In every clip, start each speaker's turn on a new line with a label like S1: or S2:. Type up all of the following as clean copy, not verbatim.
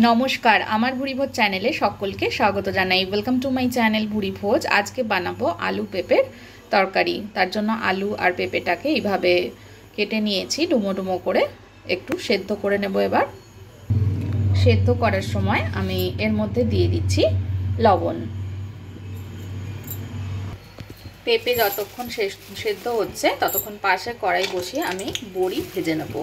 S1: নমস্কার, আমার ভুরিভোজ চ্যানেলে সকলকে স্বাগত জানাই। Welcome to my channel Bhurivoj. আজকে বানাবো আলু পেঁপের তরকারি। তার জন্য আলু আর পেঁপেটাকে এইভাবে কেটে নিয়েছি ডুমো ডুমো করে, একটু সেদ্ধ করে নেব। এবার সেদ্ধ করার সময় আমি এর মধ্যে দিয়ে দিচ্ছি লবণ। পেঁপে যতক্ষণ সেদ্ধ হচ্ছে ততক্ষণ পাশে কড়াই বসিয়ে আমি বড়ি ভেজে নেব।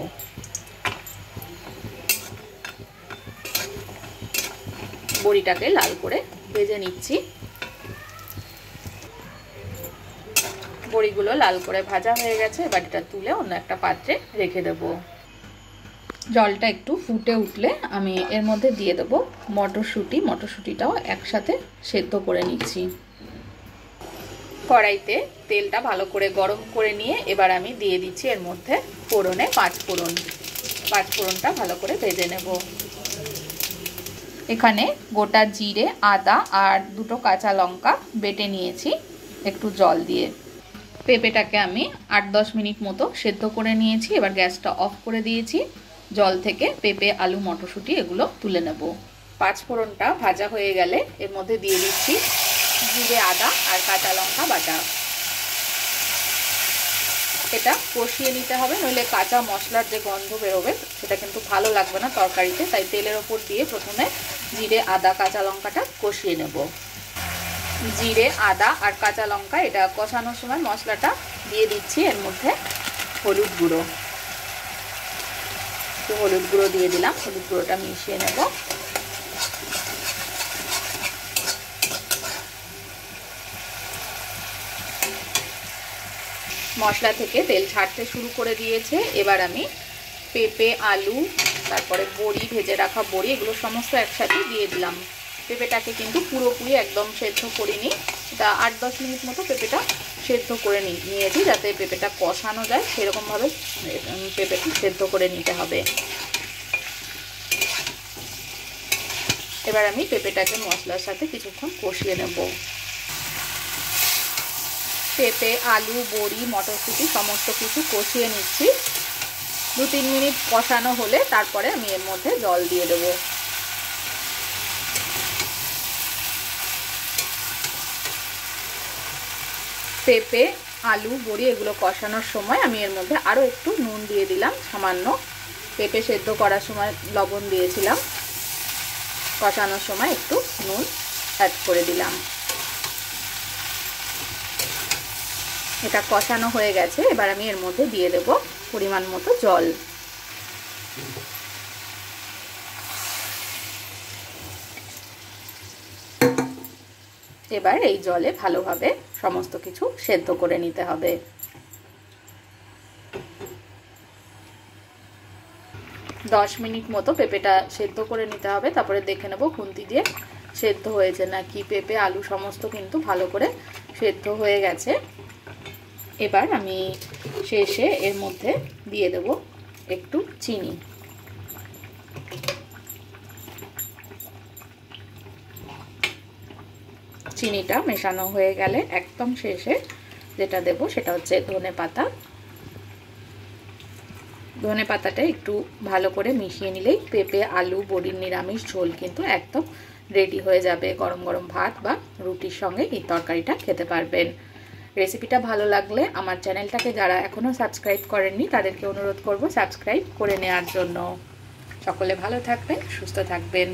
S1: বড়িটাকে লাল করে ভেজে নিচ্ছি। বড়িগুলো লাল করে ভাজা হয়ে গেছে, এবার এটা তুলে অন্য একটা পাত্রে রেখে দেব। জলটা একটু ফুটে উঠলে আমি এর মধ্যে দিয়ে দেব মটরশুঁটি। মটরশুঁটিটাও একসাথে সেদ্ধ করে নিচ্ছি। কড়াইতে তেলটা ভালো করে গরম করে নিয়ে এবার আমি দিয়ে দিচ্ছি এর মধ্যে ফোড়নে পাঁচফোড়নটা ভালো করে ভেজে নেব। এখানে গোটা জিরে, আদা আর দুটো কাঁচা লঙ্কা বেটে নিয়েছি একটু জল দিয়ে। পেঁপেটাকে আমি 8-10 মিনিট মতো সেদ্ধ করে নিয়েছি। এবার গ্যাসটা অফ করে দিয়েছি। জল থেকে পেঁপে, আলু, মটরশুঁটি এগুলো তুলে নেব। পাঁচফোড়নটা ভাজা হয়ে গেলে এর মধ্যে দিয়ে দিচ্ছি জিরে, আদা আর কাঁচা লঙ্কা বাটা। এটা কষিয়ে নিতে হবে, নইলে কাঁচা মশলার যে গন্ধ বেরোবে সেটা কিন্তু ভালো লাগবে না তরকারিতে। তাই তেলের ওপর দিয়ে প্রথমে জিরে, আদা, কাঁচা লঙ্কাটা কষিয়ে নেব। জিরে, আদা আর কাঁচা লঙ্কা এটা কষানোর সময় মশলাটা দিয়ে দিচ্ছি এর মধ্যে হলুদ গুঁড়ো। একটু হলুদ গুঁড়ো দিয়ে দিলাম। হলুদ গুঁড়োটা মিশিয়ে নেব। মশলা থেকে তেল ছাড়তে শুরু করে দিয়েছে। এবার আমি পেঁপে, আলু, তারপরে বড়ি, ভেজে রাখা বড়ি, এগুলো সমস্ত একসাথে দিয়ে দিলাম। পেঁপেটাকে কিন্তু পুরোপুরি একদম সেদ্ধ করিনি, এটা 8-10 মিনিট মতো পেঁপেটা সেদ্ধ করে নিয়েছি, যাতে পেঁপেটা কষানো যায় সেরকমভাবে পেঁপেটা সেদ্ধ করে নিতে হবে। এবার আমি পেঁপেটাকে মশলার সাথে কিছুক্ষণ কষিয়ে নেব। পেঁপে, আলু, বড়ি, মটরশুঁটি সমস্ত কিছু কষিয়ে নিচ্ছি। 2-3 মিনিট কষানো হলে তারপরে আমি এর মধ্যে জল দিয়ে দেব। পেঁপে, আলু, বড়ি এগুলো কষানোর সময় আমি এর মধ্যে আরও একটু নুন দিয়ে দিলাম সামান্য। পেঁপে সেদ্ধ করার সময় লবণ দিয়েছিলাম, কষানোর সময় একটু নুন অ্যাড করে দিলাম। এটা কষানো হয়ে গেছে। এবার আমি এর মধ্যে দিয়ে দেব পরিমাণ মতো জল। এবার এই জলে ভালোভাবে সমস্ত কিছু সেদ্ধ করে নিতে হবে। 10 মিনিট মতো পেঁপেটা সেদ্ধ করে নিতে হবে। তারপরে দেখে নেব খুন্তি দিয়ে সেদ্ধ হয়েছে নাকি। পেঁপে, আলু সমস্ত কিন্তু ভালো করে সেদ্ধ হয়ে গেছে। এবার আমি শেষে এর মধ্যে দিয়ে দেব একটু চিনি। চিনিটা মেশানো হয়ে গেলে একদম শেষে যেটা দেব সেটা হচ্ছে ধনেপাতা। ধনেপাতাটা একটু ভালো করে মিশিয়ে নিলেই পেঁপে, আলু, বড়ির নিরামিষ ঝোল কিন্তু একদম রেডি হয়ে যাবে। গরম গরম ভাত বা রুটির সঙ্গে এই তরকারিটা খেতে পারবেন। রেসিপিটা ভালো লাগলে আমার চ্যানেলটাকে যারা এখনও সাবস্ক্রাইব করেননি তাদেরকে অনুরোধ করব সাবস্ক্রাইব করে নেওয়ার জন্য। সকলে ভালো থাকবেন, সুস্থ থাকবেন।